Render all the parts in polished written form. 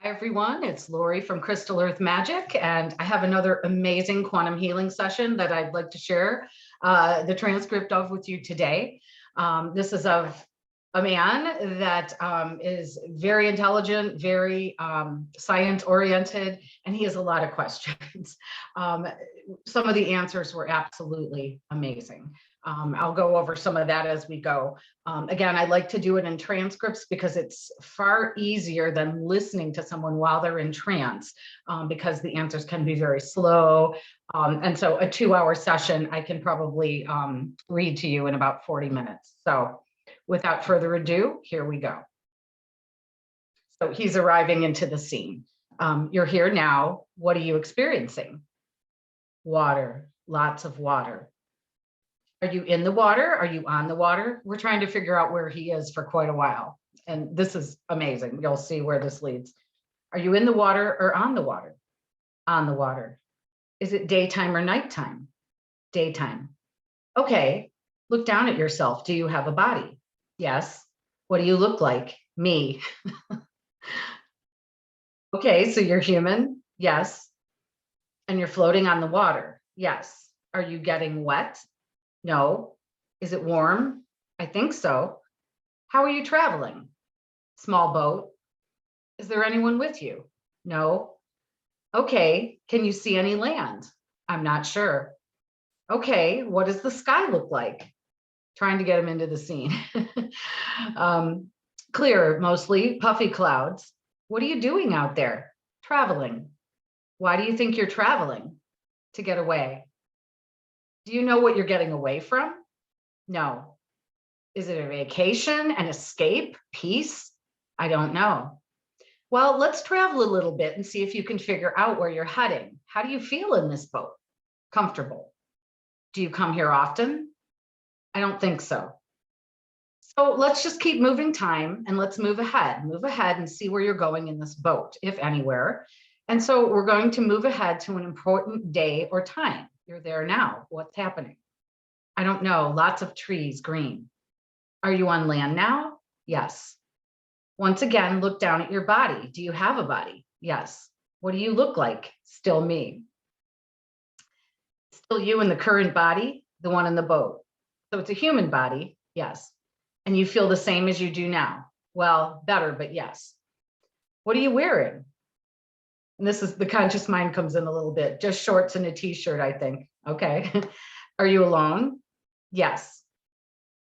Hi, everyone. It's Lori from Crystal Earth Magic, and I have another amazing quantum healing session that I'd like to share the transcript of with you today. This is of a man that is very intelligent, very science-oriented, and he has a lot of questions. Some of the answers were absolutely amazing. I'll go over some of that as we go. Again, I like to do it in transcripts because it's far easier than listening to someone while they're in trance, because the answers can be very slow. And so a 2-hour session, I can probably read to you in about 40 minutes. So without further ado, here we go. So he's arriving into the scene. You're here now. What are you experiencing? Water, lots of water. Are you in the water? Are you on the water? We're trying to figure out where he is for quite a while. And this is amazing. You'll see where this leads. Are you in the water or on the water? On the water. Is it daytime or nighttime? Daytime. Okay, look down at yourself. Do you have a body? Yes. What do you look like? Me. Okay, so you're human? Yes. And you're floating on the water? Yes. Are you getting wet? No. Is it warm? I think so. How are you traveling? Small boat. Is there anyone with you? No. Okay. Can you see any land? I'm not sure. Okay. What does the sky look like? Trying to get him into the scene. Clear, mostly puffy clouds. What are you doing out there? Traveling. Why do you think you're traveling? To get away. Do you know what you're getting away from? No. Is it a vacation, an escape, peace? I don't know. Well, let's travel a little bit and see if you can figure out where you're heading. How do you feel in this boat? Comfortable. Do you come here often? I don't think so. So let's just keep moving time and let's move ahead and see where you're going in this boat, if anywhere. And so we're going to move ahead to an important day or time. You're there now. What's happening? I don't know. Lots of trees, green. Are you on land now? Yes. Once again, look down at your body. Do you have a body? Yes. What do you look like? Still me. Still you in the current body, the one in the boat. So it's a human body. Yes. And you feel the same as you do now. Well, better, but yes. What are you wearing? And this is the conscious mind comes in a little bit, just shorts and a t-shirt, I think. Okay. Are you alone? Yes.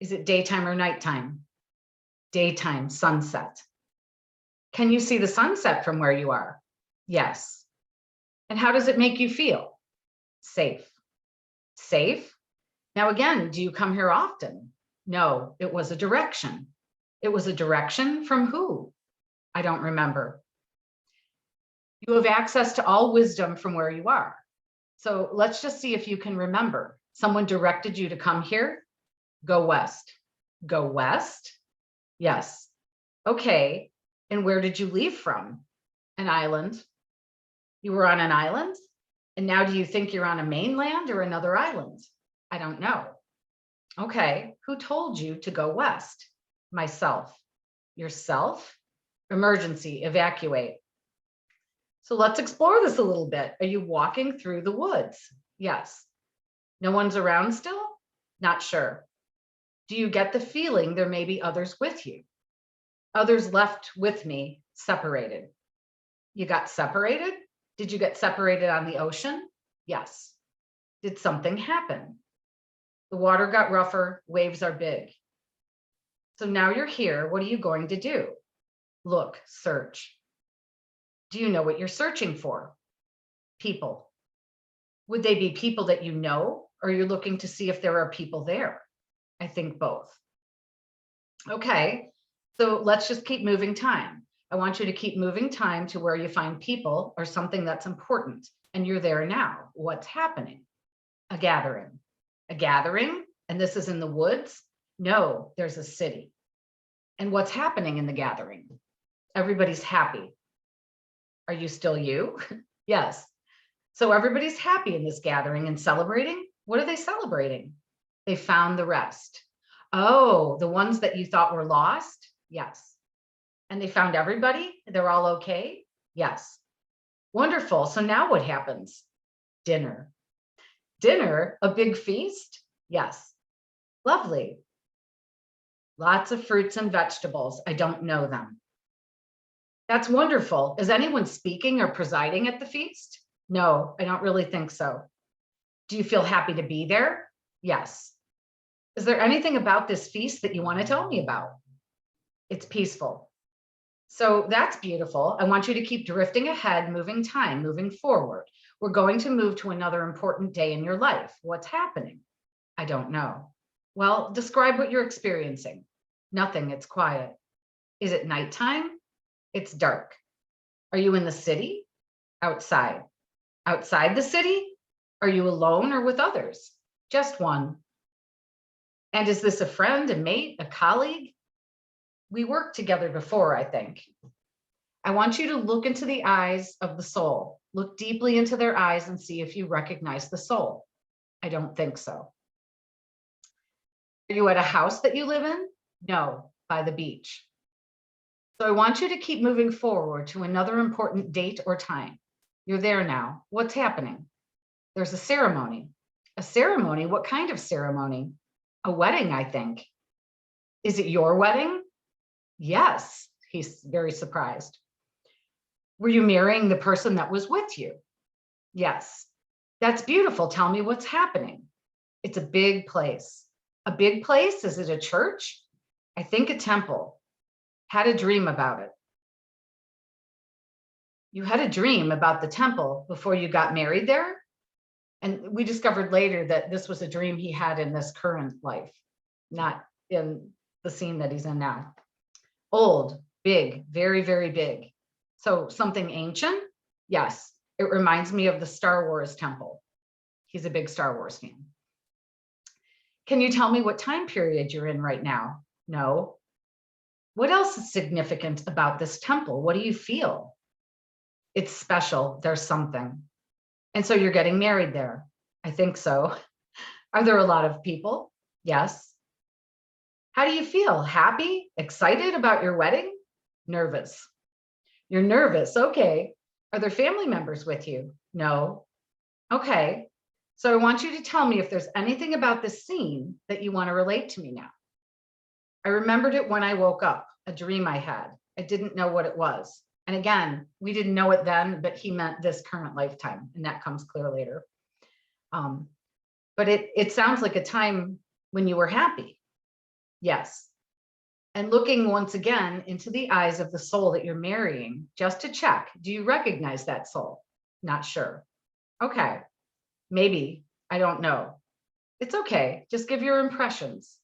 Is it daytime or nighttime? Daytime, sunset. Can you see the sunset from where you are? Yes. And how does it make you feel? Safe. Safe? Now again, do you come here often? No, it was a direction. It was a direction from who? I don't remember. You have access to all wisdom from where you are. So let's just see if you can remember. Someone directed you to come here. Go west. Go west? Yes. Okay. And where did you leave from? An island. You were on an island? And now do you think you're on a mainland or another island? I don't know. Okay. Who told you to go west? Myself. Yourself? Emergency, evacuate. So let's explore this a little bit. Are you walking through the woods? Yes. No one's around still? Not sure. Do you get the feeling there may be others with you? Others left with me, separated. You got separated? Did you get separated on the ocean? Yes. Did something happen? The water got rougher, waves are big. So now you're here. What are you going to do? Look, search. Do you know what you're searching for? People. Would they be people that you know, or you're looking to see if there are people there? I think both. Okay, so let's just keep moving time. I want you to keep moving time to where you find people or something that's important, and you're there now. What's happening? A gathering. A gathering? And this is in the woods? No, there's a city. And what's happening in the gathering? Everybody's happy. Are you still you? Yes. So everybody's happy in this gathering and celebrating. What are they celebrating? They found the rest. Oh, the ones that you thought were lost? Yes. And they found everybody? They're all okay? Yes. Wonderful. So now what happens? Dinner. Dinner, a big feast? Yes. Lovely. Lots of fruits and vegetables. I don't know them. That's wonderful. Is anyone speaking or presiding at the feast? No, I don't really think so. Do you feel happy to be there? Yes. Is there anything about this feast that you want to tell me about? It's peaceful. So that's beautiful. I want you to keep drifting ahead, moving time, moving forward. We're going to move to another important day in your life. What's happening? I don't know. Well, describe what you're experiencing. Nothing, it's quiet. Is it nighttime? It's dark. Are you in the city? Outside. Outside the city? Are you alone or with others? Just one. And is this a friend, a mate, a colleague? We worked together before, I think. I want you to look into the eyes of the soul. Look deeply into their eyes and see if you recognize the soul. I don't think so. Are you at a house that you live in? No, by the beach. So I want you to keep moving forward to another important date or time. You're there now. What's happening? There's a ceremony. A ceremony? What kind of ceremony? A wedding, I think. Is it your wedding? Yes, he's very surprised. Were you marrying the person that was with you? Yes. That's beautiful. Tell me what's happening. It's a big place. A big place? Is it a church? I think a temple. Had a dream about it. You had a dream about the temple before you got married there? And we discovered later that this was a dream he had in this current life, not in the scene that he's in now. Old, big, very, very big. So something ancient? Yes. It reminds me of the Star Wars temple. He's a big Star Wars fan. Can you tell me what time period you're in right now? No. What else is significant about this temple? What do you feel? It's special. There's something. And so you're getting married there. I think so. Are there a lot of people? Yes. How do you feel? Happy? Excited about your wedding? Nervous. You're nervous. Okay. Are there family members with you? No. Okay. So I want you to tell me if there's anything about this scene that you want to relate to me now. I remembered it when I woke up, a dream I had. I didn't know what it was. And again, we didn't know it then, but he meant this current lifetime, and that comes clear later. But it sounds like a time when you were happy. Yes. And looking once again into the eyes of the soul that you're marrying, just to check, do you recognize that soul? Not sure. Okay. Maybe, I don't know. It's okay. Just give your impressions.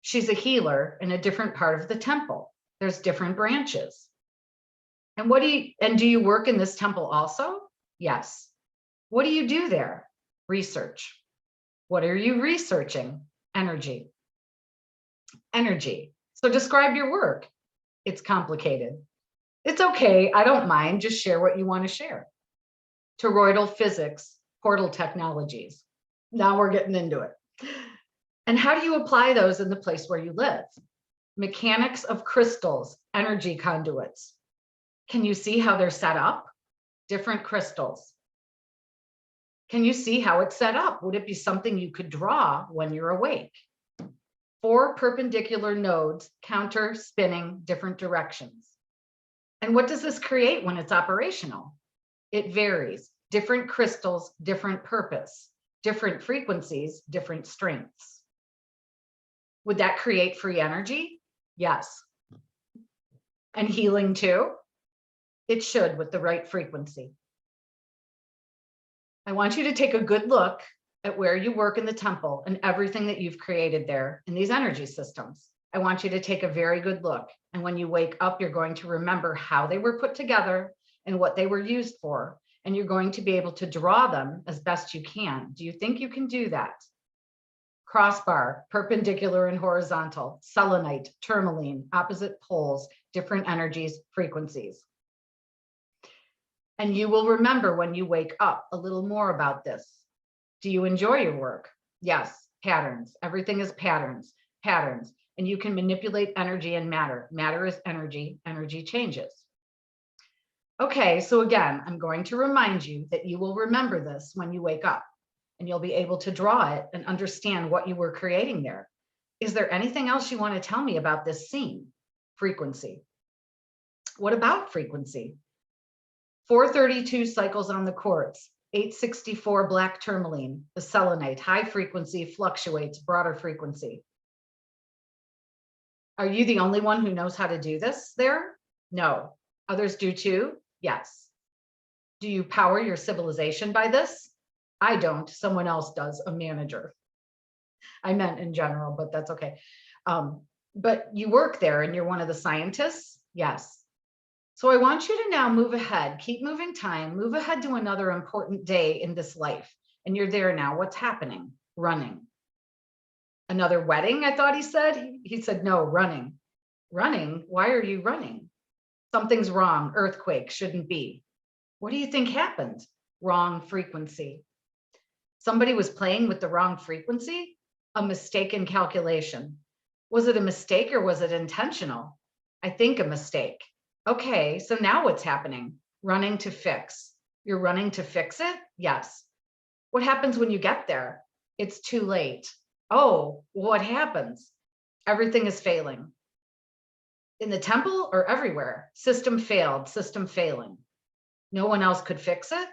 She's a healer in a different part of the temple. There's different branches. And do you work in this temple also? Yes. What do you do there? Research. What are you researching? Energy. Energy. So describe your work. It's complicated. It's okay. I don't mind. Just share what you want to share. Toroidal physics, portal technologies. Now we're getting into it. And how do you apply those in the place where you live? Mechanics of crystals, energy conduits. Can you see how they're set up? Different crystals. Can you see how it's set up? Would it be something you could draw when you're awake? 4 perpendicular nodes, counter spinning different directions. And what does this create when it's operational? It varies. Different crystals, different purpose, different frequencies, different strengths. Would that create free energy? Yes. And healing too? It should, with the right frequency. I want you to take a good look at where you work in the temple and everything that you've created there in these energy systems. I want you to take a very good look. And when you wake up, you're going to remember how they were put together and what they were used for. And you're going to be able to draw them as best you can. Do you think you can do that? Crossbar, perpendicular and horizontal, selenite, tourmaline, opposite poles, different energies, frequencies. And you will remember when you wake up a little more about this. Do you enjoy your work? Yes, patterns. Everything is patterns, patterns. And you can manipulate energy and matter. Matter is energy, energy changes. Okay, so again, I'm going to remind you that you will remember this when you wake up, and you'll be able to draw it and understand what you were creating there. Is there anything else you want to tell me about this scene? Frequency. What about frequency? 432 cycles on the quartz, 864 black tourmaline, the selenite, high frequency, fluctuates, broader frequency. Are you the only one who knows how to do this there? No. Others do too? Yes. Do you power your civilization by this? I don't. Someone else does, a manager. I meant in general, but that's okay. But you work there and you're one of the scientists? Yes. So I want you to now move ahead, keep moving time, move ahead to another important day in this life. And you're there now. What's happening? Running. Another wedding, I thought he said. He said, no, running. Running? Why are you running? Something's wrong. Earthquake, shouldn't be. What do you think happened? Wrong frequency. Somebody was playing with the wrong frequency? A mistaken calculation. Was it a mistake or was it intentional? I think a mistake. Okay, so now what's happening? Running to fix. You're running to fix it? Yes. What happens when you get there? It's too late. Oh, what happens? Everything is failing. In the temple or everywhere? System failed, system failing. No one else could fix it?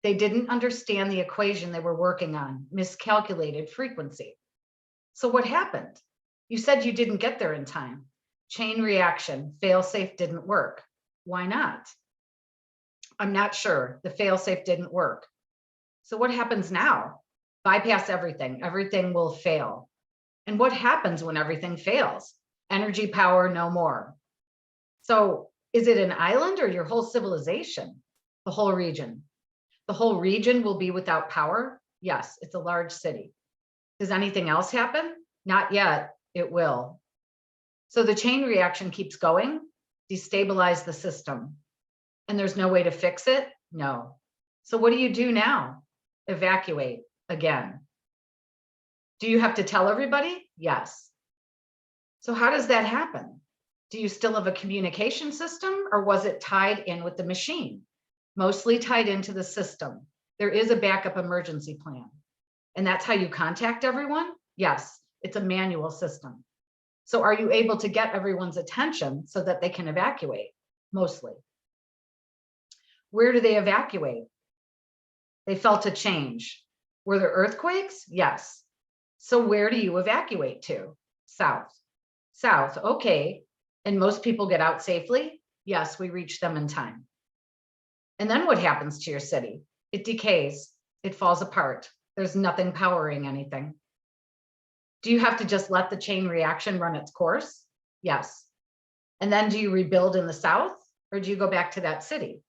They didn't understand the equation they were working on, miscalculated frequency. So what happened? You said you didn't get there in time. Chain reaction, fail-safe didn't work. Why not? I'm not sure. The fail-safe didn't work. So what happens now? Bypass everything. Everything will fail. And what happens when everything fails? Energy power, no more. So is it an island or your whole civilization? The whole region. The whole region will be without power? Yes, it's a large city. Does anything else happen? Not yet. It will. So the chain reaction keeps going, destabilize the system. And there's no way to fix it? No. So what do you do now? Evacuate again. Do you have to tell everybody? Yes. So how does that happen? Do you still have a communication system or was it tied in with the machine? Mostly tied into the system. There is a backup emergency plan. And that's how you contact everyone? Yes, it's a manual system. So are you able to get everyone's attention so that they can evacuate? Mostly. Where do they evacuate? They felt a change. Were there earthquakes? Yes. So where do you evacuate to? South. South, okay. And most people get out safely? Yes, we reach them in time. And then what happens to your city? It decays. It falls apart. There's nothing powering anything. Do you have to just let the chain reaction run its course? Yes. And then do you rebuild in the south or do you go back to that city?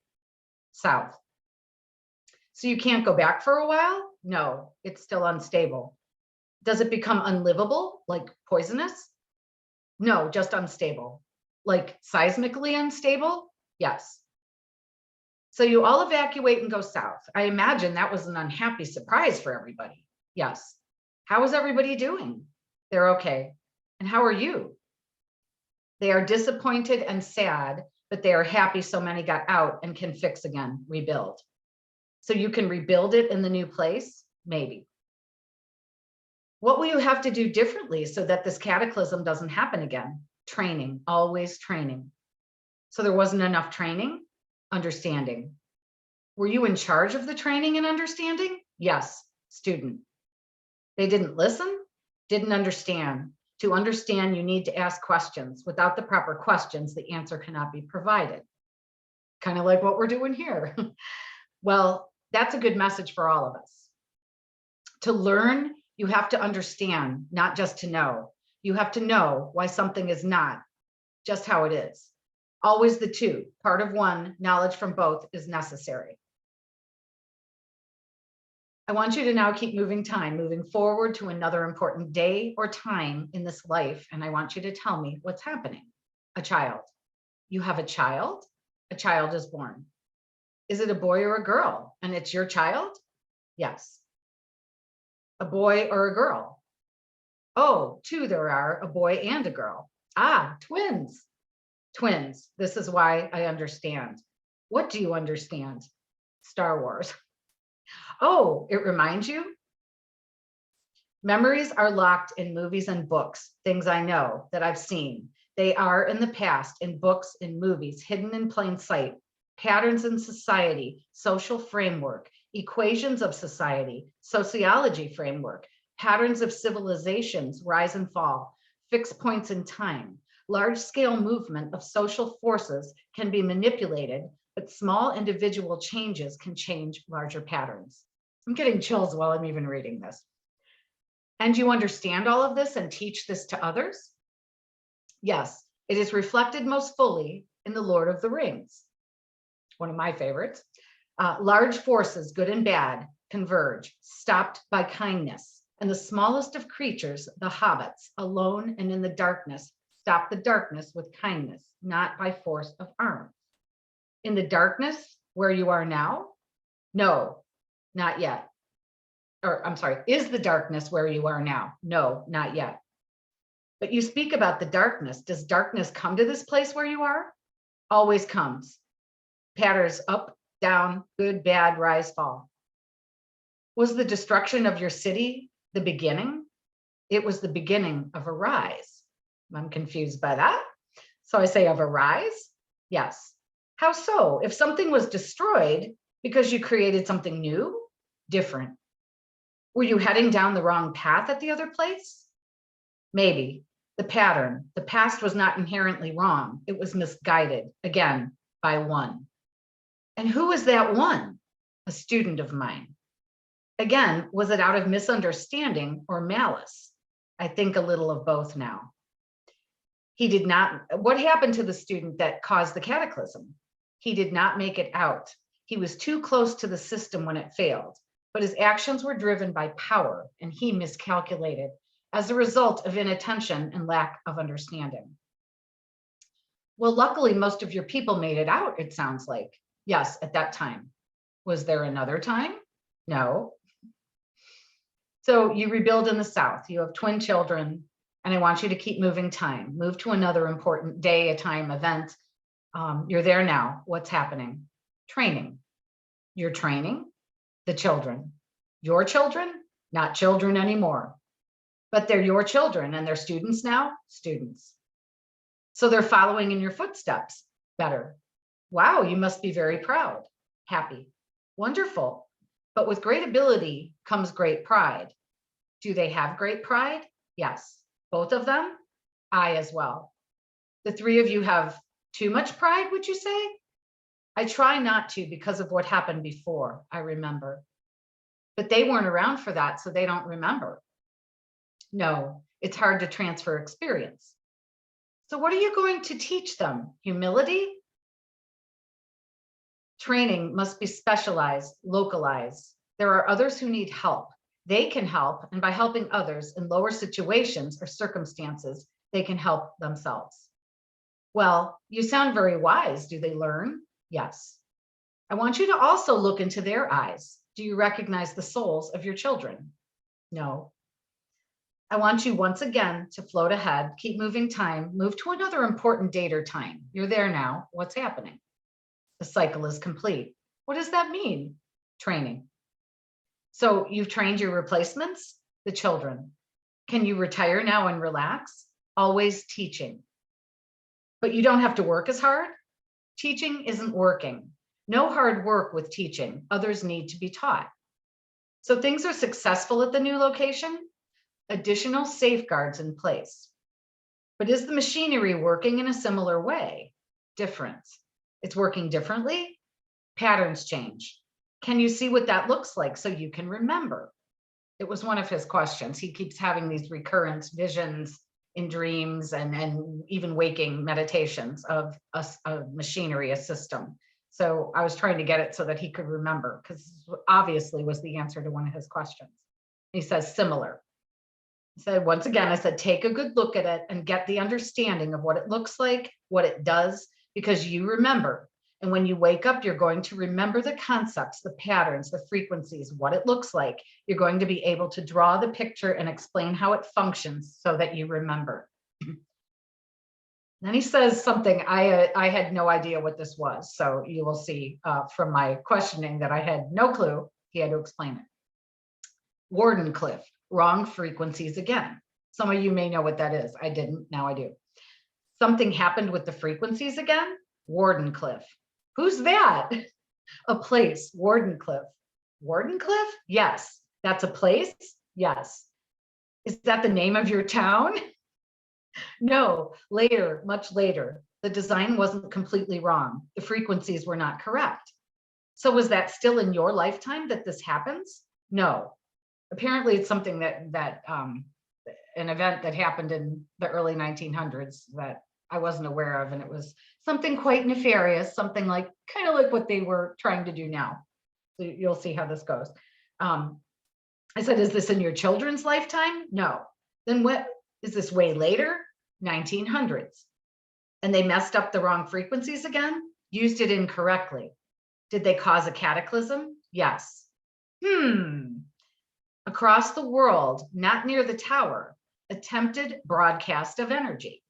South. So you can't go back for a while? No, it's still unstable. Does it become unlivable, like poisonous? No, just unstable. Like seismically unstable? Yes. So you all evacuate and go south. I imagine that was an unhappy surprise for everybody. Yes. How is everybody doing? They're okay. And how are you? They are disappointed and sad, but they are happy so many got out and can fix again, rebuild. So you can rebuild it in the new place? Maybe. What will you have to do differently so that this cataclysm doesn't happen again? Training, always training. So there wasn't enough training? Understanding. Were you in charge of the training and understanding? Yes, student. They didn't listen, didn't understand. To understand, you need to ask questions. Without the proper questions, the answer cannot be provided. Kind of like what we're doing here. Well, that's a good message for all of us. To learn, you have to understand, not just to know. You have to know why something is not just how it is. Always the two, part of one, knowledge from both is necessary. I want you to now keep moving time, moving forward to another important day or time in this life. And I want you to tell me what's happening. A child. You have a child? A child is born. Is it a boy or a girl? And it's your child? Yes. A boy or a girl? Oh, two there are, a boy and a girl. Ah, twins. Twins. This is why I understand. What do you understand? Star Wars. Oh, it reminds you? Memories are locked in movies and books, things I know that I've seen. They are in the past, in books, in movies, hidden in plain sight, patterns in society, social framework, equations of society, sociology framework, patterns of civilizations, rise and fall, fixed points in time. Large-scale movement of social forces can be manipulated, but small individual changes can change larger patterns. I'm getting chills while I'm even reading this. And you understand all of this and teach this to others? Yes, it is reflected most fully in The Lord of the Rings, one of my favorites. Large forces, good and bad, converge, stopped by kindness. And the smallest of creatures, the hobbits, alone and in the darkness, stop the darkness with kindness, not by force of arms. In the darkness, where you are now? No, not yet. Or I'm sorry, is the darkness where you are now? No, not yet. But you speak about the darkness. Does darkness come to this place where you are? Always comes. Patterns up, down, good, bad, rise, fall. Was the destruction of your city the beginning? It was the beginning of a rise. I'm confused by that. So I say of a rise? Yes. How so? If something was destroyed because you created something new, different. Were you heading down the wrong path at the other place? Maybe. The pattern, the past was not inherently wrong. It was misguided, again, by one. And who was that one? A student of mine. Again, was it out of misunderstanding or malice? I think a little of both now. He did not, what happened to the student that caused the cataclysm? He did not make it out. He was too close to the system when it failed, but his actions were driven by power and he miscalculated as a result of inattention and lack of understanding. Well, luckily, most of your people made it out, it sounds like. Yes, at that time. Was there another time? No. So you rebuild in the South. You have twin children, and I want you to keep moving time. Move to another important day, a time, event. You're there now. What's happening? Training. You're training the children. Your children? Not children anymore. But they're your children, and they're students now? Students. So they're following in your footsteps better. Wow, you must be very proud, happy, wonderful. But with great ability comes great pride. Do they have great pride? Yes, both of them. I as well. The three of you have too much pride, would you say? I try not to because of what happened before, I remember. But they weren't around for that, so they don't remember. No, it's hard to transfer experience. So what are you going to teach them? Humility? Training must be specialized, localized. There are others who need help. They can help, and by helping others in lower situations or circumstances, they can help themselves. Well, you sound very wise. Do they learn? Yes. I want you to also look into their eyes. Do you recognize the souls of your children? No. I want you once again to float ahead, keep moving time, move to another important date or time. You're there now. What's happening? The cycle is complete. What does that mean? Training. So you've trained your replacements, the children. Can you retire now and relax? Always teaching. But you don't have to work as hard. Teaching isn't working. No hard work with teaching. Others need to be taught. So things are successful at the new location. Additional safeguards in place. But is the machinery working in a similar way? Different. It's working differently. Patterns change. Can you see what that looks like so you can remember? It was one of his questions. He keeps having these recurrent visions in dreams and even waking meditations of a machinery, a system. So I was trying to get it so that he could remember, because obviously was the answer to one of his questions. He says similar. So once again, I said, take a good look at it and get the understanding of what it looks like, what it does, because you remember. And when you wake up, you're going to remember the concepts, the patterns, the frequencies, what it looks like. You're going to be able to draw the picture and explain how it functions so that you remember. Then he says something, I had no idea what this was. So you will see from my questioning that I had no clue. He had to explain it. Wardenclyffe, wrong frequencies again. Some of you may know what that is. I didn't, now I do. Something happened with the frequencies again? Wardenclyffe. Who's that? A place, Wardenclyffe. Wardenclyffe? Yes. That's a place? Yes. Is that the name of your town? No, later, much later. The design wasn't completely wrong. The frequencies were not correct. So was that still in your lifetime that this happens? No. Apparently it's something that an event that happened in the early 1900s that I wasn't aware of, and it was something quite nefarious, something like kind of like what they were trying to do now. So you'll see how this goes. I said, is this in your children's lifetime? No. Then what is this way later? 1900s. And they messed up the wrong frequencies again, used it incorrectly. Did they cause a cataclysm? Yes. Across the world, not near the tower, attempted broadcast of energy.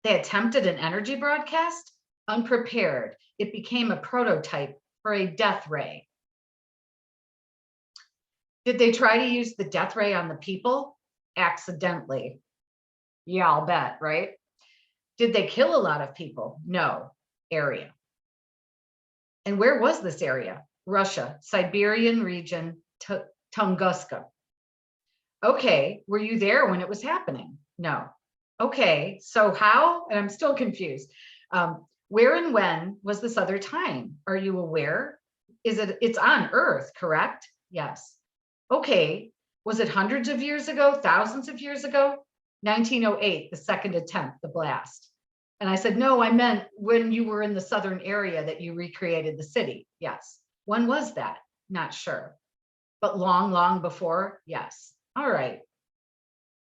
They attempted an energy broadcast, unprepared. It became a prototype for a death ray. Did they try to use the death ray on the people? Accidentally. Yeah, I'll bet, right? Did they kill a lot of people? No. Area. And where was this area? Russia, Siberian region, Tunguska. Okay, were you there when it was happening? No. Okay, so how? And I'm still confused. Where and when was this other time? Are you aware? It's on Earth, correct? Yes. Okay, was it hundreds of years ago, thousands of years ago? 1908, the second attempt, the blast. And I said, no, I meant when you were in the southern area that you recreated the city. Yes. When was that? Not sure. But long, long before? Yes. All right.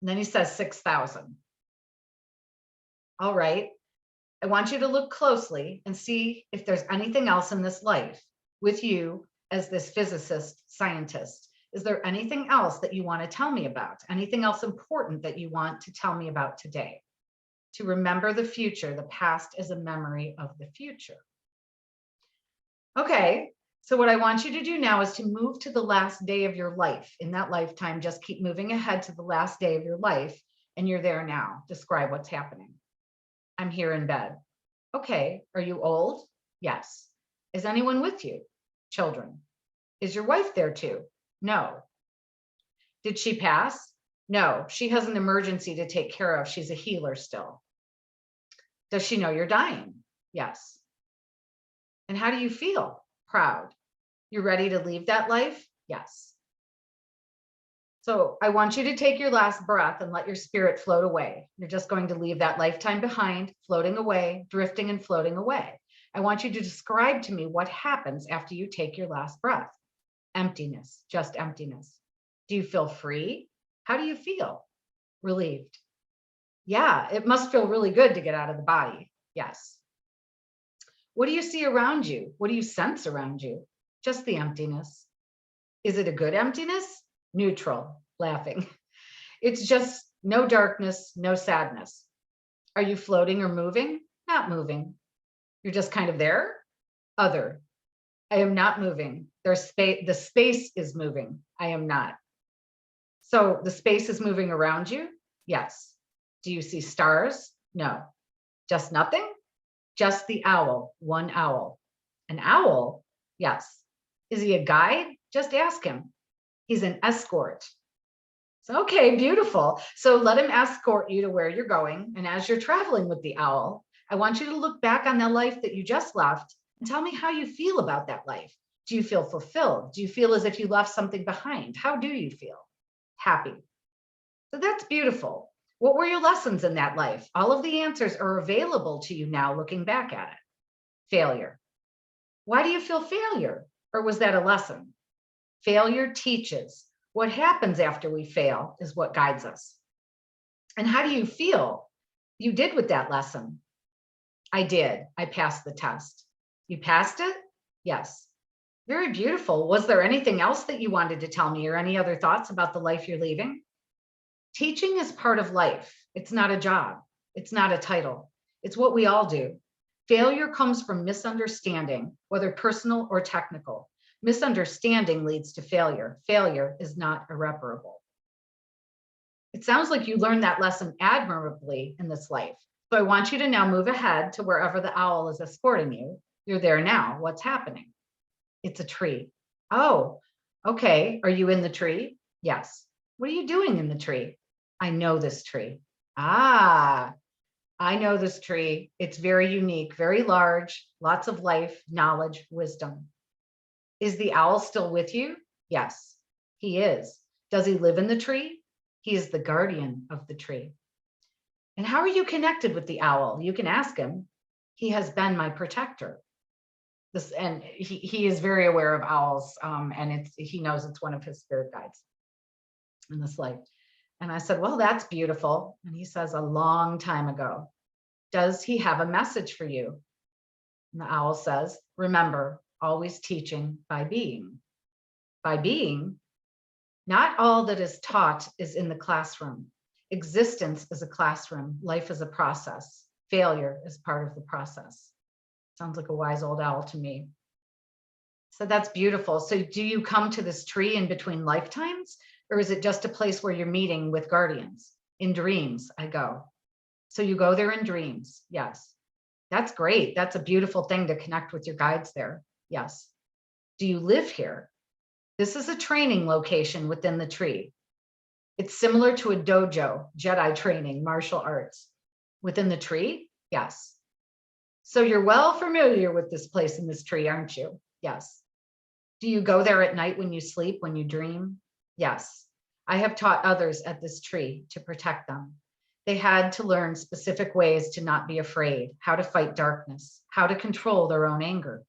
And then he says 6,000. All right. I want you to look closely and see if there's anything else in this life with you as this physicist, scientist. Is there anything else that you want to tell me about? Anything else important that you want to tell me about today? To remember the future, the past is a memory of the future. Okay, so what I want you to do now is to move to the last day of your life. In that lifetime, just keep moving ahead to the last day of your life, and you're there now. Describe what's happening. I'm here in bed. Okay, are you old? Yes. Is anyone with you? Children. Is your wife there too? No. Did she pass? No, she has an emergency to take care of. She's a healer still. Does she know you're dying? Yes. And how do you feel? Proud. You're ready to leave that life? Yes. So I want you to take your last breath and let your spirit float away. You're just going to leave that lifetime behind, floating away, drifting and floating away. I want you to describe to me what happens after you take your last breath. Emptiness, just emptiness. Do you feel free? How do you feel? Relieved. Yeah, it must feel really good to get out of the body. Yes. What do you see around you? What do you sense around you? Just the emptiness. Is it a good emptiness? Neutral, laughing. It's just no darkness, no sadness. Are you floating or moving? Not moving. You're just kind of there? Other. I am not moving. There's space. The space is moving. I am not. So the space is moving around you? Yes. Do you see stars? No. Just nothing? Just the owl, one owl. An owl? Yes. Is he a guide? Just ask him. He's an escort. So, okay, beautiful. So let him escort you to where you're going. And as you're traveling with the owl, I want you to look back on the life that you just left and tell me how you feel about that life. Do you feel fulfilled? Do you feel as if you left something behind? How do you feel? Happy. So that's beautiful. What were your lessons in that life? All of the answers are available to you now looking back at it. Failure. Why do you feel failure? Or was that a lesson? Failure teaches. What happens after we fail is what guides us. And how do you feel you did with that lesson? I did. I passed the test. You passed it? Yes. Very beautiful. Was there anything else that you wanted to tell me or any other thoughts about the life you're leaving? Teaching is part of life. It's not a job. It's not a title. It's what we all do. Failure comes from misunderstanding, whether personal or technical. Misunderstanding leads to failure. Failure is not irreparable. It sounds like you learned that lesson admirably in this life. So I want you to now move ahead to wherever the owl is escorting you. You're there now. What's happening? It's a tree. Oh, okay. Are you in the tree? Yes. What are you doing in the tree? I know this tree. Ah, I know this tree. It's very unique, very large, lots of life, knowledge, wisdom. Is the owl still with you? Yes, he is. Does he live in the tree? He is the guardian of the tree. And how are you connected with the owl? You can ask him. He has been my protector. And he is very aware of owls, and he knows it's one of his spirit guides in this life. And I said, well, that's beautiful. And he says, a long time ago. Does he have a message for you? And the owl says, remember, always teaching by being. By being, not all that is taught is in the classroom. Existence is a classroom. Life is a process. Failure is part of the process. Sounds like a wise old owl to me. So that's beautiful. So do you come to this tree in between lifetimes, or is it just a place where you're meeting with guardians? In dreams, I go. So you go there in dreams. Yes. That's great. That's a beautiful thing to connect with your guides there. Yes. Do you live here? This is a training location within the tree. It's similar to a dojo, Jedi training, martial arts. Within the tree? Yes. So you're well familiar with this place in this tree, aren't you? Yes. Do you go there at night when you sleep, when you dream? Yes. I have taught others at this tree to protect them. They had to learn specific ways to not be afraid, how to fight darkness, how to control their own anger.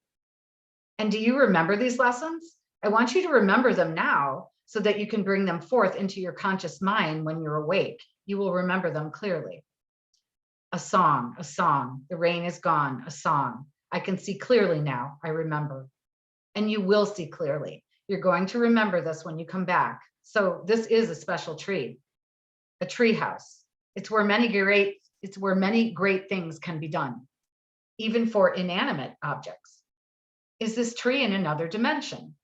And do you remember these lessons? I want you to remember them now so that you can bring them forth into your conscious mind when you're awake. You will remember them clearly. A song, the rain is gone, a song. I can see clearly now, I remember. And you will see clearly. You're going to remember this when you come back. So this is a special tree, a tree house. It's where many great things can be done, even for inanimate objects. Is this tree in another dimension?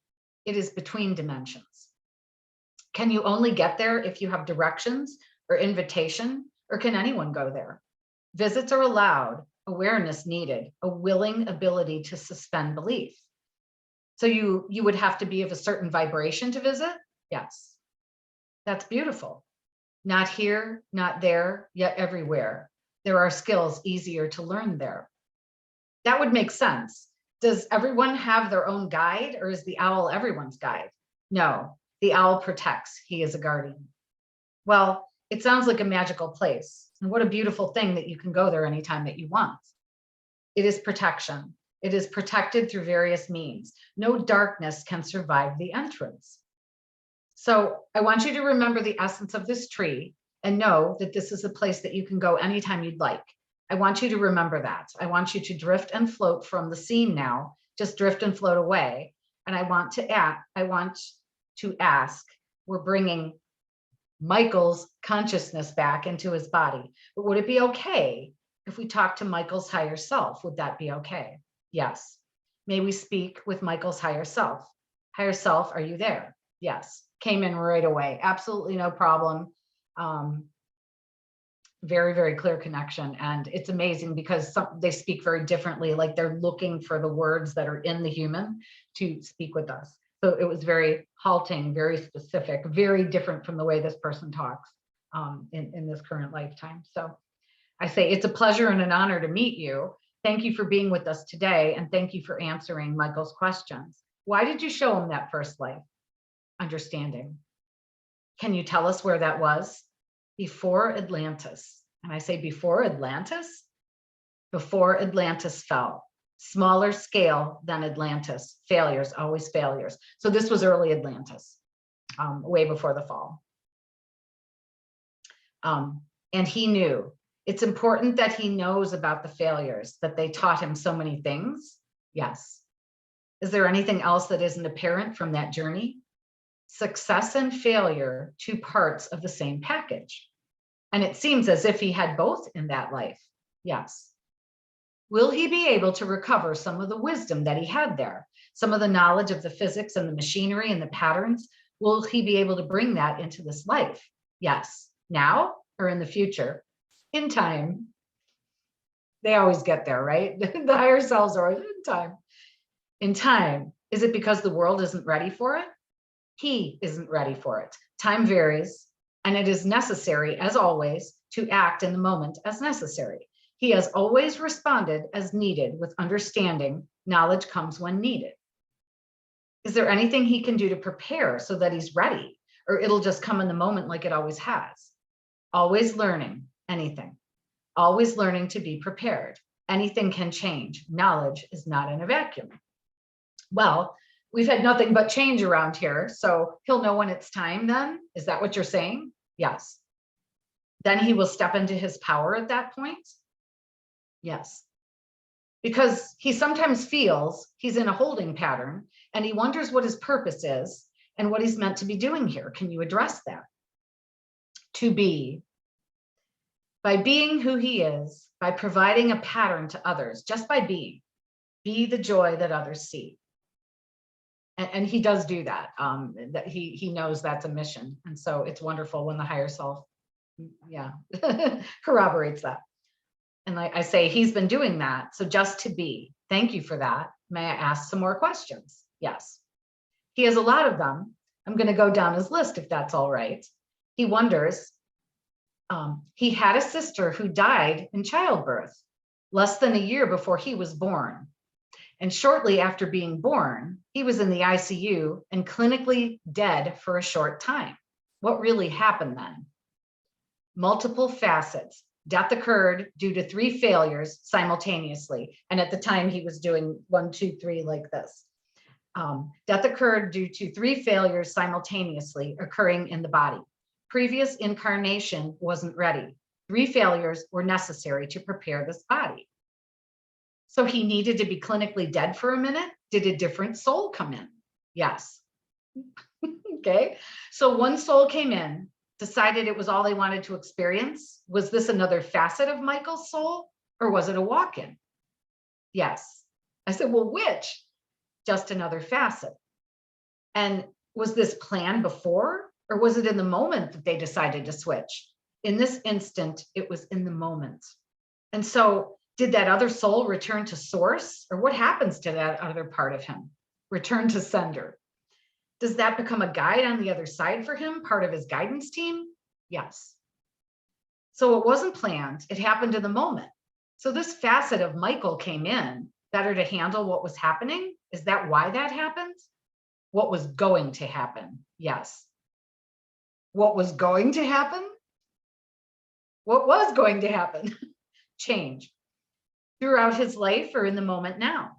It is between dimensions. Can you only get there if you have directions or invitation, or can anyone go there? Visits are allowed, awareness needed, a willing ability to suspend belief. So you would have to be of a certain vibration to visit? Yes. That's beautiful. Not here, not there, yet everywhere. There are skills easier to learn there. That would make sense. Does everyone have their own guide, or is the owl everyone's guide? No, the owl protects. He is a guardian. Well, it sounds like a magical place. And what a beautiful thing that you can go there anytime that you want. It is protection. It is protected through various means. No darkness can survive the entrance. So I want you to remember the essence of this tree and know that this is a place that you can go anytime you'd like. I want you to remember that. I want you to drift and float from the scene now, just drift and float away. And I want to ask, we're bringing Michael's consciousness back into his body. But would it be okay if we talk to Michael's higher self? Would that be okay? Yes. May we speak with Michael's higher self? Higher self, are you there? Yes. Came in right away. Absolutely no problem. Very, very clear connection. And it's amazing because they speak very differently, like they're looking for the words that are in the human to speak with us. So it was very halting, very specific, very different from the way this person talks in this current lifetime. So I say it's a pleasure and an honor to meet you. Thank you for being with us today. And thank you for answering Michael's questions. Why did you show him that first life? Understanding. Can you tell us where that was? Before Atlantis. And I say before Atlantis? Before Atlantis fell. Smaller scale than Atlantis. Failures, always failures. So this was early Atlantis, way before the fall. And he knew. It's important that he knows about the failures, that they taught him so many things. Yes. Is there anything else that isn't apparent from that journey? Success and failure, two parts of the same package. And it seems as if he had both in that life. Yes. Will he be able to recover some of the wisdom that he had there? Some of the knowledge of the physics and the machinery and the patterns? Will he be able to bring that into this life? Yes. Now or in the future? In time. They always get there, right? The higher selves are always in time. In time. Is it because the world isn't ready for it? He isn't ready for it. Time varies, and it is necessary, as always, to act in the moment as necessary. He has always responded as needed with understanding. Knowledge comes when needed. Is there anything he can do to prepare so that he's ready, or it'll just come in the moment like it always has? Always learning anything. Always learning to be prepared. Anything can change. Knowledge is not in a vacuum. Well, we've had nothing but change around here, so he'll know when it's time then? Is that what you're saying? Yes. Then he will step into his power at that point? Yes. Because he sometimes feels he's in a holding pattern and he wonders what his purpose is and what he's meant to be doing here. Can you address that? To be. By being who he is, by providing a pattern to others, just by being, be the joy that others see. And he does do that. That he knows that's a mission. And so it's wonderful when the higher self, corroborates that. And like I say, he's been doing that. So just to be, thank you for that. May I ask some more questions? Yes. He has a lot of them. I'm going to go down his list if that's all right. He wonders, he had a sister who died in childbirth less than a year before he was born. And shortly after being born, he was in the ICU and clinically dead for a short time. What really happened then? Multiple facets. Death occurred due to 3 failures simultaneously. And at the time he was doing 1, 2, 3 like this. Death occurred due to 3 failures simultaneously occurring in the body. Previous incarnation wasn't ready. 3 failures were necessary to prepare this body. So he needed to be clinically dead for a minute. Did a different soul come in? Yes. Okay. So one soul came in, decided it was all they wanted to experience. Was this another facet of Michael's soul, or was it a walk-in? Yes. I said, well, which? Just another facet. And was this planned before, or was it in the moment that they decided to switch? In this instant, it was in the moment. And so did that other soul return to source, or what happens to that other part of him? Return to sender. Does that become a guide on the other side for him, part of his guidance team? Yes. So it wasn't planned. It happened in the moment. So this facet of Michael came in better to handle what was happening. Is that why that happened? What was going to happen? Yes. What was going to happen? What was going to happen? Change. Throughout his life or in the moment now.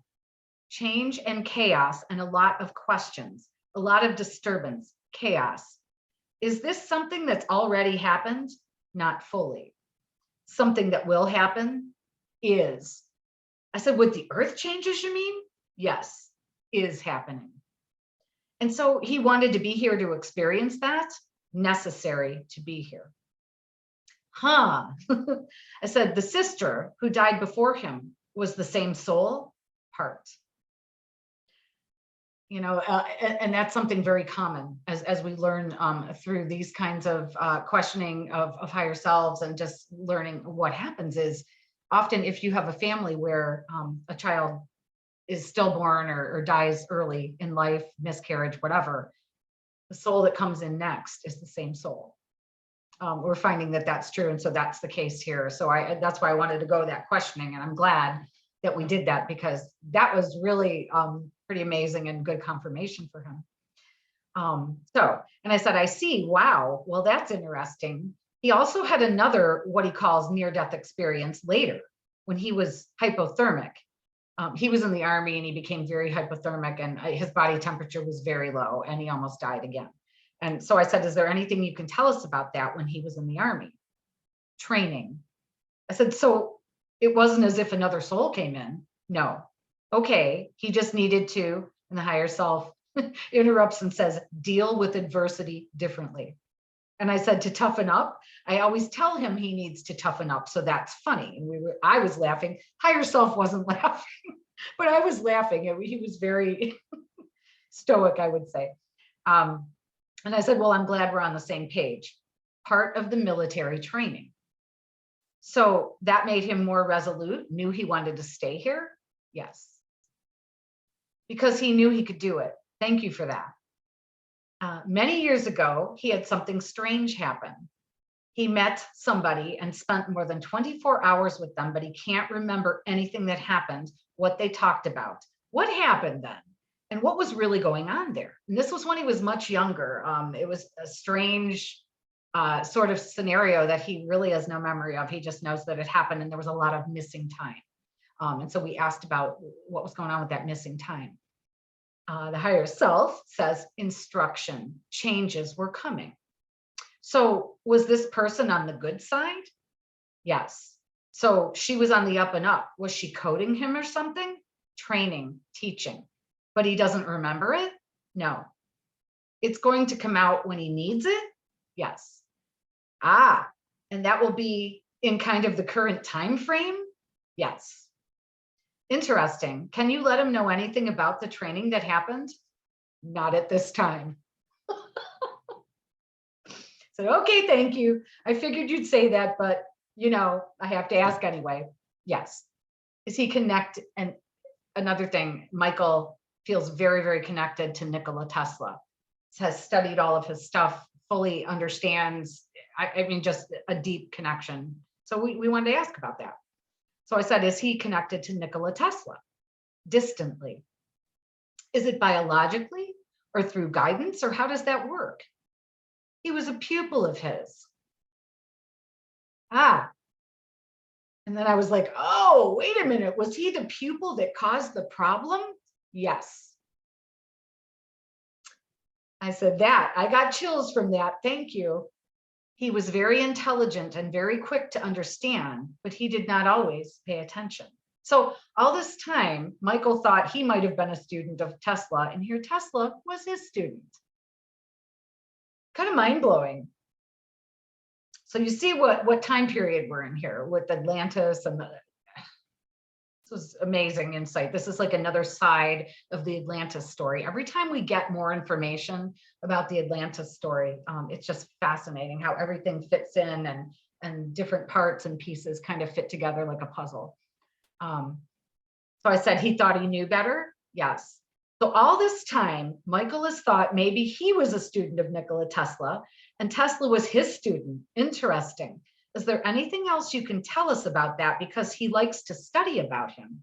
Change and chaos and a lot of questions, a lot of disturbance, chaos. Is this something that's already happened? Not fully. Something that will happen? Is. I said, with the earth changes, you mean? Yes, is happening. And so he wanted to be here to experience that, necessary to be here. I said, the sister who died before him was the same soul part. You know, and that's something very common as we learn through these kinds of questioning of higher selves and just learning what happens is often if you have a family where a child is stillborn or dies early in life, miscarriage, whatever, the soul that comes in next is the same soul. We're finding that that's true. And so that's the case here. So that's why I wanted to go that questioning. And I'm glad that we did that because that was really pretty amazing and good confirmation for him. And I said, I see, wow, well, that's interesting. He also had another, what he calls near-death experience later when he was hypothermic. He was in the army and he became very hypothermic and his body temperature was very low and he almost died again. And so I said, is there anything you can tell us about that when he was in the army? Training. I said, so it wasn't as if another soul came in. No. Okay. He just needed to, and the higher self interrupts and says, deal with adversity differently. And I said, to toughen up. I always tell him he needs to toughen up. So that's funny. And I was laughing. Higher self wasn't laughing, but I was laughing. He was very stoic, I would say. And I said, well, I'm glad we're on the same page. Part of the military training. So that made him more resolute, knew he wanted to stay here. Yes. Because he knew he could do it. Thank you for that. Many years ago, he had something strange happen. He met somebody and spent more than 24 hours with them, but he can't remember anything that happened, what they talked about. What happened then? And what was really going on there? And this was when he was much younger. It was a strange sort of scenario that he really has no memory of. He just knows that it happened and there was a lot of missing time. And so we asked about what was going on with that missing time. The higher self says instruction, changes were coming. So was this person on the good side? Yes. So she was on the up and up. Was she coding him or something? Training, teaching, but he doesn't remember it? No. It's going to come out when he needs it? Yes. And that will be in kind of the current time frame? Yes. Interesting. Can you let him know anything about the training that happened? Not at this time. So, okay, thank you. I figured you'd say that, but I have to ask anyway. Yes. Is he connected? And another thing, Michael feels very, very connected to Nikola Tesla. Has studied all of his stuff, fully understands, I mean, just a deep connection. So we wanted to ask about that. So I said, is he connected to Nikola Tesla? Distantly. Is it biologically or through guidance, or how does that work? He was a pupil of his. And then I was like, oh, wait a minute. Was he the pupil that caused the problem? Yes. I said that. I got chills from that. Thank you. He was very intelligent and very quick to understand, but he did not always pay attention. So all this time, Michael thought he might have been a student of Tesla, and here Tesla was his student. Kind of mind-blowing. So you see what time period we're in here with Atlantis, and this was amazing insight. This is like another side of the Atlantis story. Every time we get more information about the Atlantis story, it's just fascinating how everything fits in and different parts and pieces kind of fit together like a puzzle. So I said he thought he knew better. Yes. So all this time, Michael has thought maybe he was a student of Nikola Tesla and Tesla was his student. Interesting. Is there anything else you can tell us about that? Because he likes to study about him.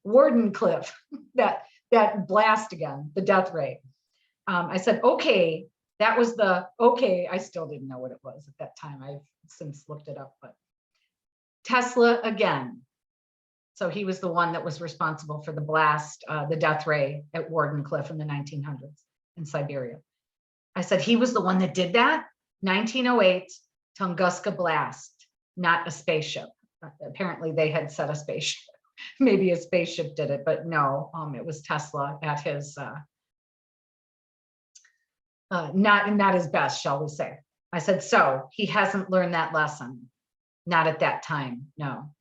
Wardenclyffe, that blast again, the death ray. I said, okay, that was okay. I still didn't know what it was at that time. I've since looked it up, but Tesla again. So he was the one that was responsible for the blast, the death ray at Wardenclyffe in the 1900s in Siberia. I said, he was the one that did that? 1908 Tunguska blast, not a spaceship. Apparently they had set a spaceship. Maybe a spaceship did it, but no, it was Tesla at his, not his best, shall we say. I said, so he hasn't learned that lesson. Not at that time, no.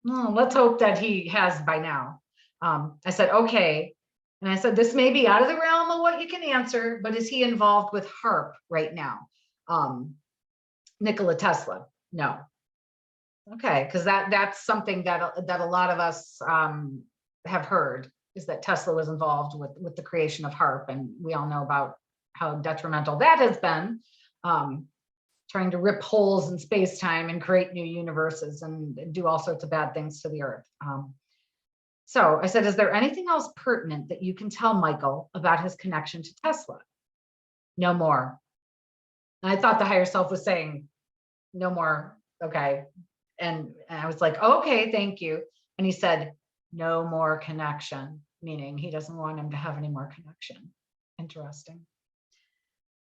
Well, let's hope that he has by now. I said, okay. And I said, this may be out of the realm of what you can answer, but is he involved with HAARP right now? Nikola Tesla, no. Okay, because that's something that a lot of us have heard, is that Tesla was involved with the creation of HAARP, and we all know about how detrimental that has been, trying to rip holes in space-time and create new universes and do all sorts of bad things to the Earth. So I said, is there anything else pertinent that you can tell Michael about his connection to Tesla? No more. And I thought the higher self was saying, no more, okay. And I was like, okay, thank you. And he said, no more connection, meaning he doesn't want him to have any more connection. Interesting.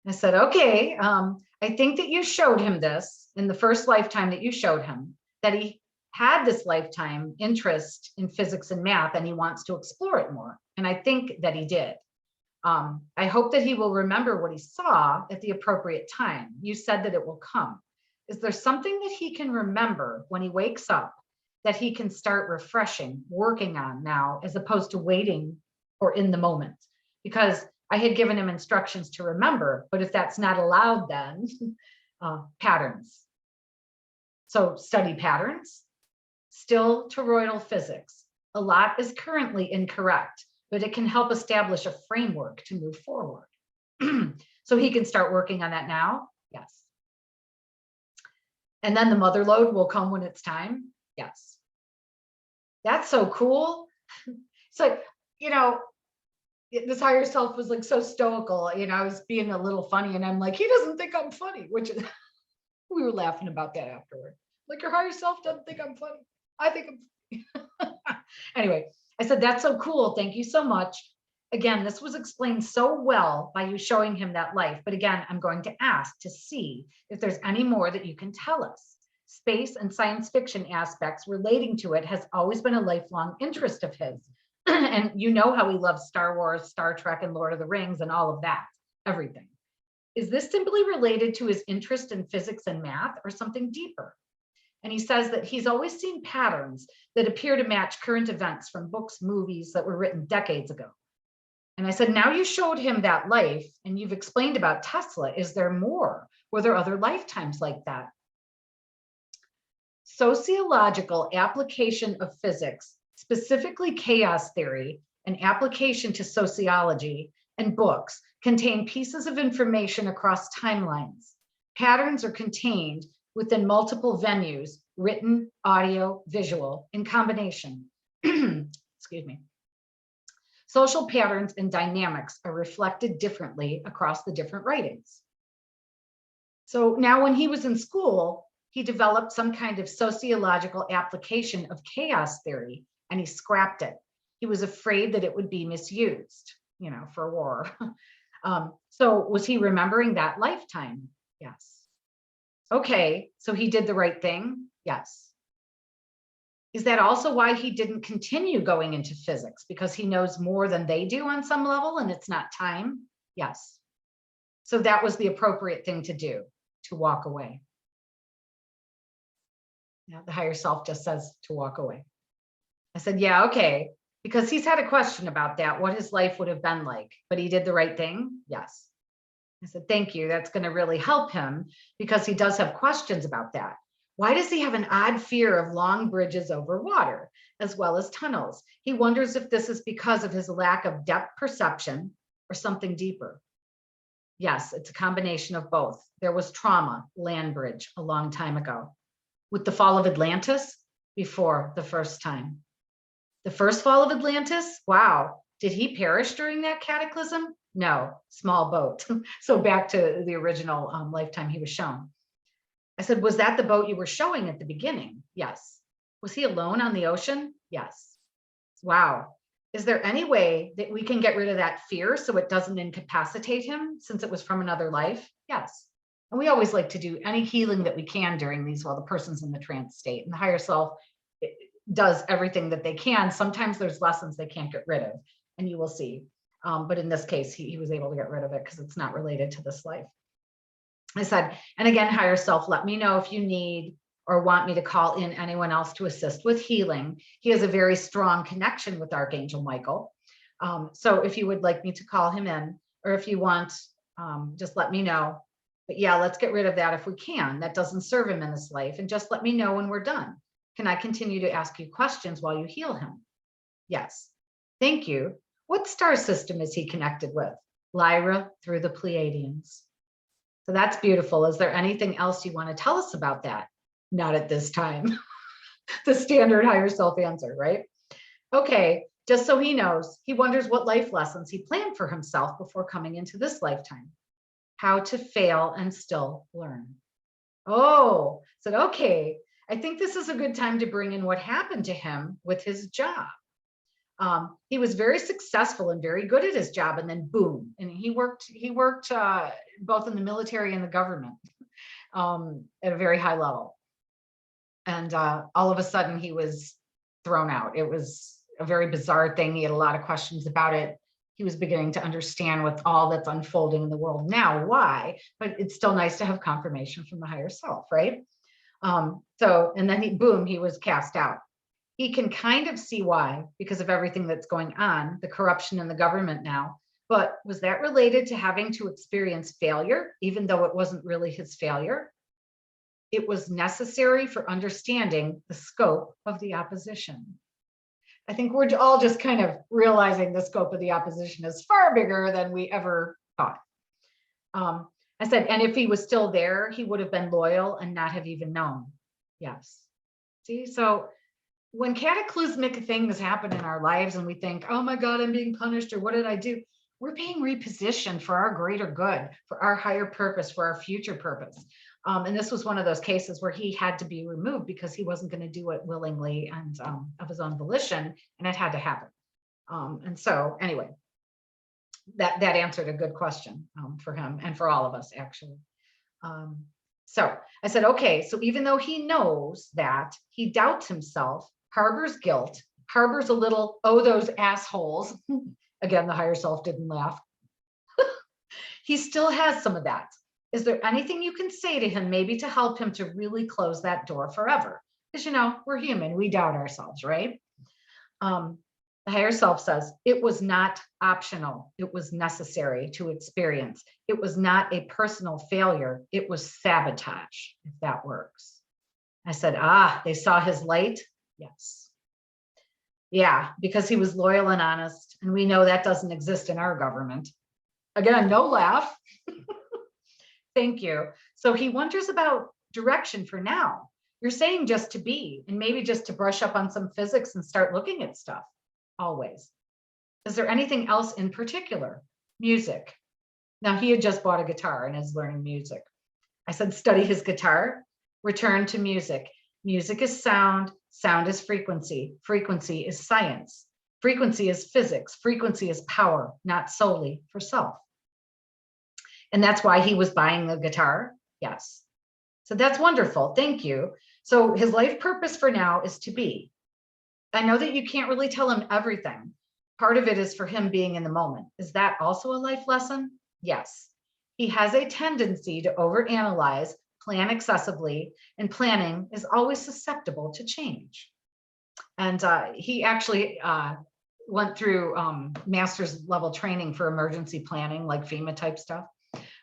I said, okay, I think that you showed him this in the first lifetime that you showed him, that he had this lifetime interest in physics and math, and he wants to explore it more. And I think that he did. I hope that he will remember what he saw at the appropriate time. You said that it will come. Is there something that he can remember when he wakes up that he can start refreshing, working on now, as opposed to waiting or in the moment? Because I had given him instructions to remember, but if that's not allowed, then patterns. So study patterns, still toroidal physics. A lot is currently incorrect, but it can help establish a framework to move forward. So he can start working on that now. Yes. And then the mother load will come when it's time. Yes. That's so cool. It's like, you know, this higher self was like so stoical. You know, I was being a little funny and I'm like, he doesn't think I'm funny, which is, we were laughing about that afterward. Like, your higher self doesn't think I'm funny. I think I'm funny. Anyway, I said, that's so cool. Thank you so much. Again, this was explained so well by you showing him that life. But again, I'm going to ask to see if there's any more that you can tell us. Space and science fiction aspects relating to it has always been a lifelong interest of his. And you know how he loves Star Wars, Star Trek, and Lord of the Rings and all of that, everything. Is this simply related to his interest in physics and math or something deeper? And he says that he's always seen patterns that appear to match current events from books, movies that were written decades ago. And I said, now you showed him that life and you've explained about Tesla. Is there more? Were there other lifetimes like that? Sociological application of physics, specifically chaos theory, and application to sociology and books contain pieces of information across timelines. Patterns are contained within multiple venues, written, audio, visual, in combination. Excuse me. Social patterns and dynamics are reflected differently across the different writings. So now when he was in school, he developed some kind of sociological application of chaos theory and he scrapped it. He was afraid that it would be misused, you know, for war. So was he remembering that lifetime? Yes. Okay, so he did the right thing? Yes. Is that also why he didn't continue going into physics? Because he knows more than they do on some level and it's not time? Yes. So that was the appropriate thing to do, to walk away. Yeah, the higher self just says to walk away. I said, yeah, okay, because he's had a question about that, what his life would have been like, but he did the right thing? Yes. I said, thank you. That's going to really help him because he does have questions about that. Why does he have an odd fear of long bridges over water, as well as tunnels? He wonders if this is because of his lack of depth perception or something deeper. Yes, it's a combination of both. There was trauma, land bridge, a long time ago. With the fall of Atlantis, before the first time. The first fall of Atlantis, wow. Did he perish during that cataclysm? No, small boat. So back to the original lifetime he was shown. I said, was that the boat you were showing at the beginning? Yes. Was he alone on the ocean? Yes. Wow. Is there any way that we can get rid of that fear so it doesn't incapacitate him since it was from another life? Yes. And we always like to do any healing that we can during these while the person's in the trance state. And the higher self does everything that they can. Sometimes there's lessons they can't get rid of, and you will see. But in this case, he was able to get rid of it because it's not related to this life. I said, and again, higher self, let me know if you need or want me to call in anyone else to assist with healing. He has a very strong connection with Archangel Michael. So if you would like me to call him in, or if you want, just let me know. But yeah, let's get rid of that if we can. That doesn't serve him in this life. And just let me know when we're done. Can I continue to ask you questions while you heal him? Yes. Thank you. What star system is he connected with? Lyra through the Pleiadians. So that's beautiful. Is there anything else you want to tell us about that? Not at this time. The standard higher self answer, right? Okay, just so he knows, he wonders what life lessons he planned for himself before coming into this lifetime. How to fail and still learn. Oh, said, okay, I think this is a good time to bring in what happened to him with his job. He was very successful and very good at his job, and then boom, and he worked both in the military and the government at a very high level. And all of a sudden he was thrown out. It was a very bizarre thing. He had a lot of questions about it. he was beginning to understand with all that's unfolding in the world now, why, but it's still nice to have confirmation from the higher self, right? And then boom, he was cast out. He can kind of see why, because of everything that's going on, the corruption in the government now. But was that related to having to experience failure, even though it wasn't really his failure? It was necessary for understanding the scope of the opposition. I think we're all just kind of realizing the scope of the opposition is far bigger than we ever thought. I said, and if he was still there, he would have been loyal and not have even known. Yes. See, so when cataclysmic things happen in our lives and we think, oh my God, I'm being punished, or what did I do? We're being repositioned for our greater good, for our higher purpose, for our future purpose. And this was one of those cases where he had to be removed because he wasn't going to do it willingly and of his own volition, and it had to happen. And so anyway, that answered a good question for him and for all of us, actually. So I said, okay, so even though he knows that, he doubts himself, harbors guilt, harbors a little, oh, those assholes. Again, the higher self didn't laugh. He still has some of that. Is there anything you can say to him, maybe to help him to really close that door forever? Because, you know, we're human, we doubt ourselves, right? The higher self says, it was not optional. It was necessary to experience. It was not a personal failure. It was sabotage, if that works. I said, they saw his light. Yes. Yeah, because he was loyal and honest. And we know that doesn't exist in our government. Again, no laugh. Thank you. So he wonders about direction for now. You're saying just to be, and maybe just to brush up on some physics and start looking at stuff. Always. Is there anything else in particular? Music. Now he had just bought a guitar and is learning music. I said, study his guitar, return to music. Music is sound, sound is frequency, frequency is science, frequency is physics, frequency is power, not solely for self. And that's why he was buying the guitar. Yes. So that's wonderful. Thank you. So his life purpose for now is to be. I know that you can't really tell him everything. Part of it is for him being in the moment. Is that also a life lesson? Yes. He has a tendency to overanalyze, plan excessively, and planning is always susceptible to change. And he actually went through master's level training for emergency planning, like FEMA type stuff.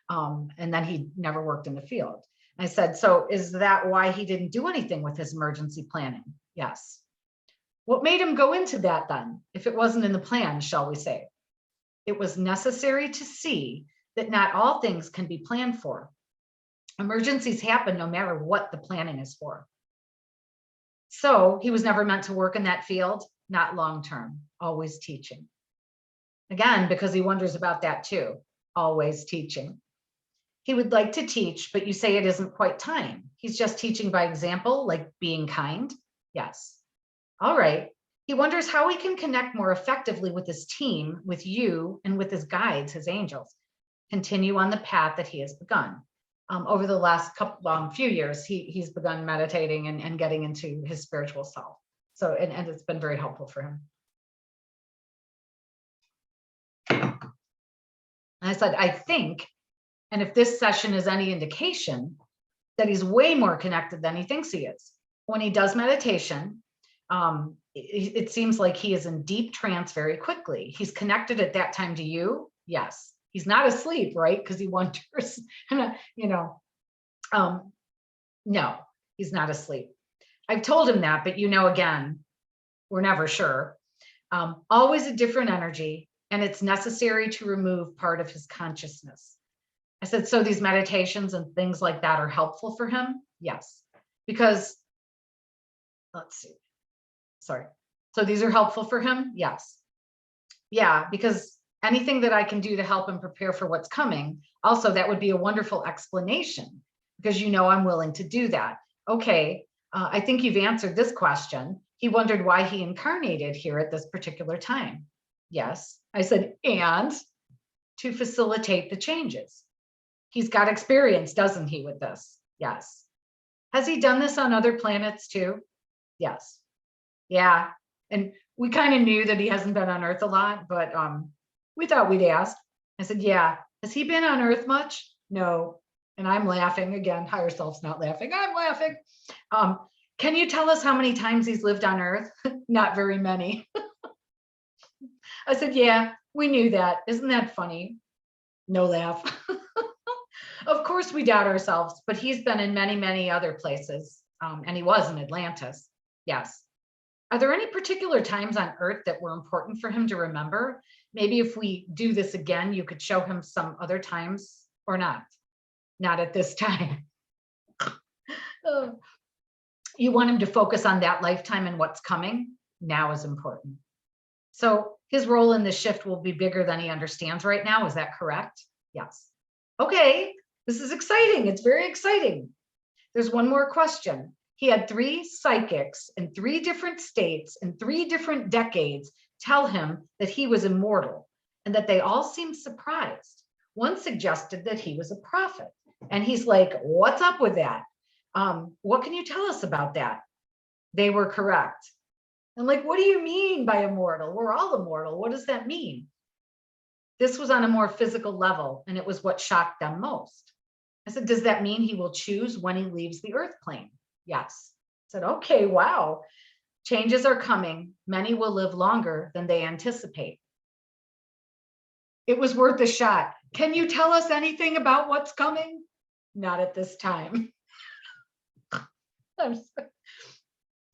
And then he never worked in the field. I said, so is that why he didn't do anything with his emergency planning? Yes. What made him go into that then, if it wasn't in the plan, shall we say? It was necessary to see that not all things can be planned for. Emergencies happen no matter what the planning is for. So he was never meant to work in that field, not long-term, always teaching. Again, because he wonders about that too, always teaching. He would like to teach, but you say it isn't quite time. He's just teaching by example, like being kind. Yes. All right. He wonders how he can connect more effectively with his team, with you, and with his guides, his angels. Continue on the path that he has begun. Over the last few years, he's begun meditating and getting into his spiritual self. So, and it's been very helpful for him. And I said, I think, and if this session is any indication, that he's way more connected than he thinks he is. When he does meditation, it seems like he is in deep trance very quickly. He's connected at that time to you. Yes. He's not asleep, right? Because he wonders, you know, no, he's not asleep. I've told him that, but you know, again, we're never sure. Always a different energy, and it's necessary to remove part of his consciousness. I said, so these meditations and things like that are helpful for him? Yes, because, let's see, sorry. So these are helpful for him? Yes. Yeah, because anything that I can do to help him prepare for what's coming, also that would be a wonderful explanation, because you know I'm willing to do that. Okay, I think you've answered this question. He wondered why he incarnated here at this particular time. Yes, I said, and to facilitate the changes. He's got experience, doesn't he, with this? Yes. Has he done this on other planets too? Yes. Yeah, and we kind of knew that he hasn't been on Earth a lot, but We thought we'd ask. I said, yeah. Has he been on Earth much? No. And I'm laughing again. Higher self's not laughing. I'm laughing. Can you tell us how many times he's lived on Earth? Not very many. I said, yeah, we knew that. Isn't that funny? No laugh. Of course we doubt ourselves, but he's been in many, many other places. And he was in Atlantis. Yes. Are there any particular times on Earth that were important for him to remember? Maybe if we do this again, you could show him some other times or not. Not at this time. You want him to focus on that lifetime and what's coming. Now is important. So his role in this shift will be bigger than he understands right now. Is that correct? Yes. Okay, this is exciting. It's very exciting. There's one more question. He had 3 psychics in 3 different states in 3 different decades tell him that he was immortal and that they all seemed surprised. One suggested that he was a prophet. And he's like, what's up with that? What can you tell us about that? They were correct. And like, what do you mean by immortal? We're all immortal. What does that mean? This was on a more physical level, and it was what shocked them most. I said, does that mean he will choose when he leaves the earth plane? Yes. I said, okay, wow. Changes are coming. Many will live longer than they anticipate. It was worth a shot. Can you tell us anything about what's coming? Not at this time.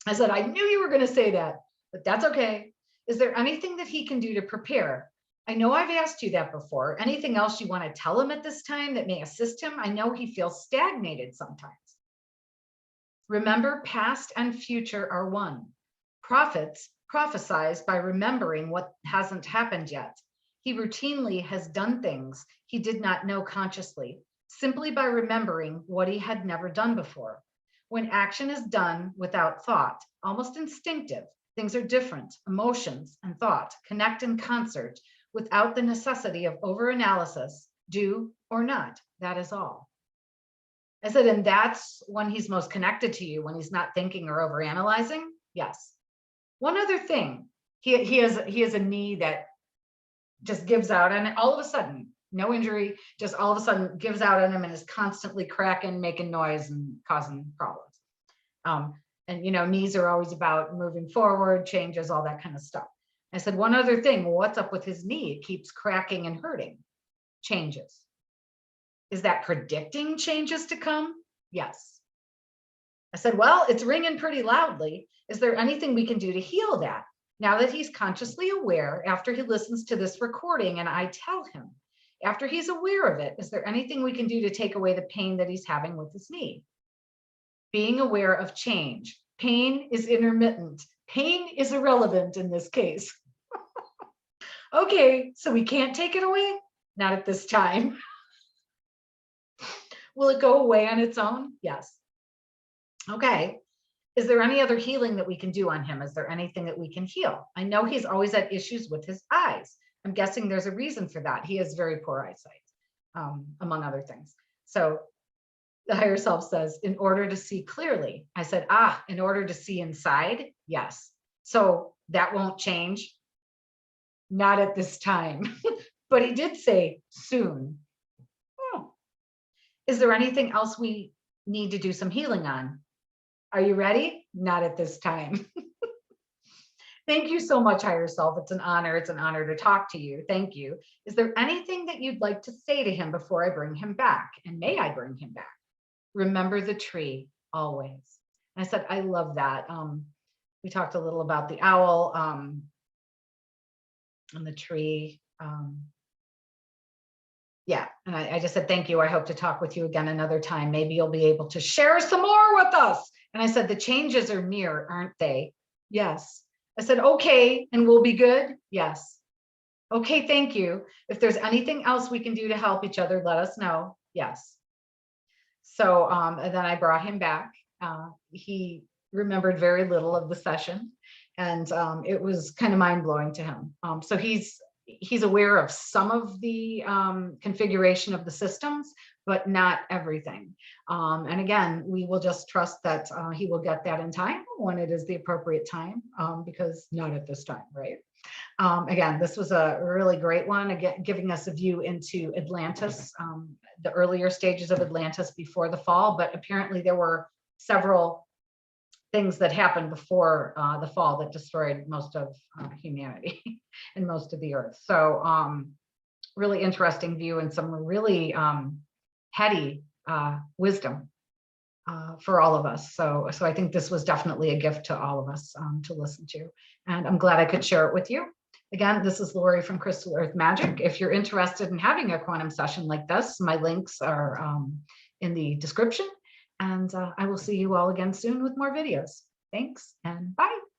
I said, I knew you were going to say that, but that's okay. Is there anything that he can do to prepare? I know I've asked you that before. Anything else you want to tell him at this time that may assist him? I know he feels stagnated sometimes. Remember, past and future are one. Prophets prophesize by remembering what hasn't happened yet. He routinely has done things he did not know consciously, simply by remembering what he had never done before. When action is done without thought, almost instinctive, things are different. Emotions and thought connect in concert without the necessity of overanalysis, do or not. That is all. I said, and that's when he's most connected to you, when he's not thinking or overanalyzing? Yes. One other thing, he has a knee that just gives out, and all of a sudden, no injury, just all of a sudden gives out on him and is constantly cracking, making noise and causing problems. And you know, knees are always about moving forward, changes, all that kind of stuff. I said, one other thing, what's up with his knee? It keeps cracking and hurting. Changes. Is that predicting changes to come? Yes. I said, well, it's ringing pretty loudly. Is there anything we can do to heal that? Now that he's consciously aware, after he listens to this recording and I tell him, after he's aware of it, is there anything we can do to take away the pain that he's having with his knee? Being aware of change. Pain is intermittent. Pain is irrelevant in this case. Okay, so we can't take it away? Not at this time. Will it go away on its own? Yes. Okay. Is there any other healing that we can do on him? Is there anything that we can heal? I know he's always had issues with his eyes. I'm guessing there's a reason for that. He has very poor eyesight, among other things. So the higher self says, in order to see clearly. I said, in order to see inside? Yes. So that won't change. Not at this time. But he did say soon. Oh. Is there anything else we need to do some healing on? Are you ready? Not at this time. Thank you so much, higher self. It's an honor. It's an honor to talk to you. Thank you. Is there anything that you'd like to say to him before I bring him back? And may I bring him back? Remember the tree always. And I said, I love that. We talked a little about the owl and the tree. Yeah, and I just said, thank you. I hope to talk with you again another time. Maybe you'll be able to share some more with us. And I said, the changes are near, aren't they? Yes. I said, okay, and we'll be good? Yes. Okay, thank you. If there's anything else we can do to help each other, let us know. Yes. So, and then I brought him back. He remembered very little of the session, and it was kind of mind-blowing to him. So he's aware of some of the configuration of the systems, but not everything. And again, we will just trust that he will get that in time when it is the appropriate time, because not at this time, right? Again, this was a really great one, again, giving us a view into Atlantis, the earlier stages of Atlantis before the fall, but apparently there were several things that happened before the fall that destroyed most of humanity and most of the earth. So really interesting view and some really heady wisdom for all of us. So I think this was definitely a gift to all of us to listen to. And I'm glad I could share it with you. Again, this is Lori from Crystal Earth Magic. If you're interested in having a quantum session like this, my links are in the description. And I will see you all again soon with more videos. Thanks and bye.